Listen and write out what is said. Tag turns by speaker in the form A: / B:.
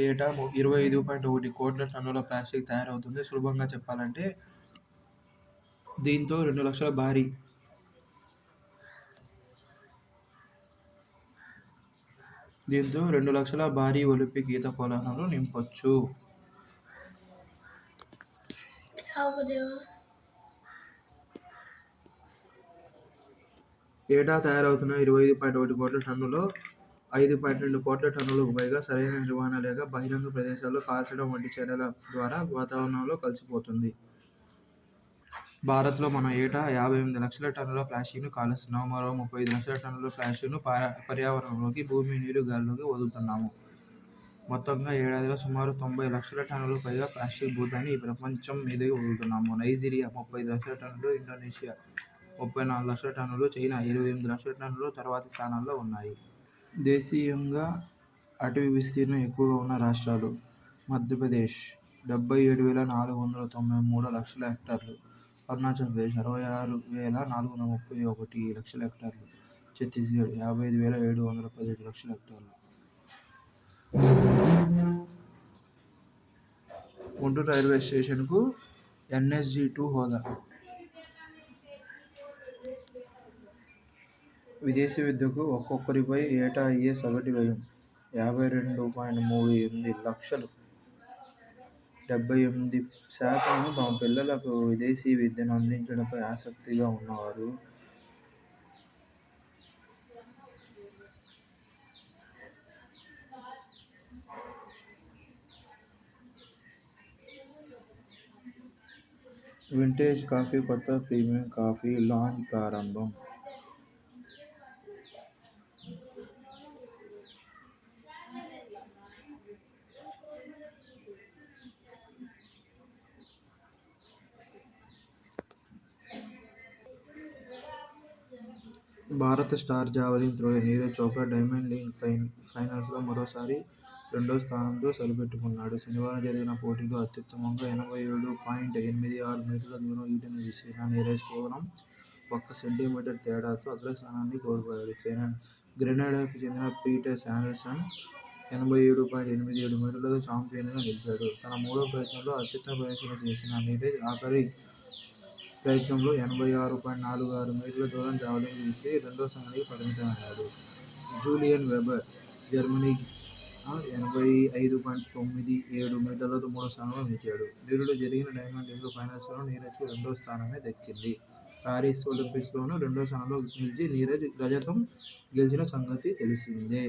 A: ఏటా 25.1 కోట్ల టన్నుల ప్లాస్టిక్ తయారవుతుంది. సులభంగా చెప్పాలంటే దీంతో 2 లక్షల భారీ ఒలింపిక్ ఈత కొలనులు నింపొచ్చు. ఏటా తయారవుతున్న 25.1 కోట్ల టన్నులో 5.2 కోట్ల టన్నులకు పైగా సరైన నిర్వహణ లేక బహిరంగ ప్రదేశాల్లో కాల్చడం వంటి చర్యల ద్వారా వాతావరణంలో కలిసిపోతుంది. భారత్లో మనం ఏటా 58 లక్షల టన్నుల ప్లాస్టిక్ను కాలుస్తున్నాం. మరో 35 లక్షల టన్నుల ప్లాస్టిక్ను పర్యావరణంలోకి, భూమి, నీరు, గాలిలోకి వదులుతున్నాము. మొత్తంగా ఏడాదిలో సుమారు 90 లక్షల టన్నులకు పైగా ప్లాస్టిక్ భూతాన్ని ఈ ప్రపంచం మీదకి వదులుతున్నాము. నైజీరియా 35 లక్షల టన్నులు, ఇండోనేషియా 34 లక్షల టన్నులు, చైనా 28 లక్షల టన్నులు తర్వాతి స్థానాల్లో ఉన్నాయి. దేశీయంగా అటవీ విస్తీర్ణం ఎక్కువగా ఉన్న రాష్ట్రాలు: మధ్యప్రదేశ్ 77,493 లక్షల హెక్టార్లు, అరుణాచల్ ప్రదేశ్ 66,431 లక్షల హెక్టార్లు, ఛత్తీస్గఢ్ 55,717 లక్షల హెక్టార్లు. గుంటూరు రైల్వే స్టేషన్కు NSG2 హోదా. విదేశీ విద్యకు ఒక్కొక్కరిపై ఏటా అయ్యే సగటు వ్యయం 52.38 లక్షలు. 78% తమ పిల్లలకు విదేశీ విద్యను అందించడంపై ఆసక్తిగా ఉన్నవారు వింటేజ్ కాఫీ కొత్త ప్రీమియం కాఫీ లాంజ్ ప్రారంభం. భారత star javelin thrower Neeraj Chopra diamond league ఫైనల్స్లో మరోసారి రెండో స్థానంతో సరిపెట్టుకున్నాడు. శనివారం జరిగిన పోటీలో అత్యుత్తమంగా 87.86 మీటర్ల దూరం ఈటెను విసిరిన నీరజ్ కేవలం 1 సెంటీమీటర్ తేడాతో అగ్రస్థానాన్ని కోల్పోయాడు. గ్రెనడాకు చెందిన పీటర్ శాండర్సన్ 87.87 మీటర్లతో ఛాంపియన్గా నిలిచాడు. తన మూడో ప్రయత్నంలో అత్యుత్తమ ప్రదర్శన చేసిన నీరజ్ ఆఖరి ప్రయత్నంలో 86.46 మీటర్ల దూరం జావెలిన్ విసిరి రెండో స్థానానికి పరిమితమయ్యాడు. జూలియన్ వెబర్ జర్మనీ 85.97 మీటర్లతో మూడో స్థానంలో నిలిచాడు. నిరుడు జరిగిన డైమండ్ లీగ్ ఫైనల్స్లోనూ నీరజ్కు రెండో స్థానమే దక్కింది. పారిస్ ఒలింపిక్స్లోనూ రెండో స్థానంలో నిలిచి నీరజ్ రజతం గెలిచిన సంగతి తెలిసిందే.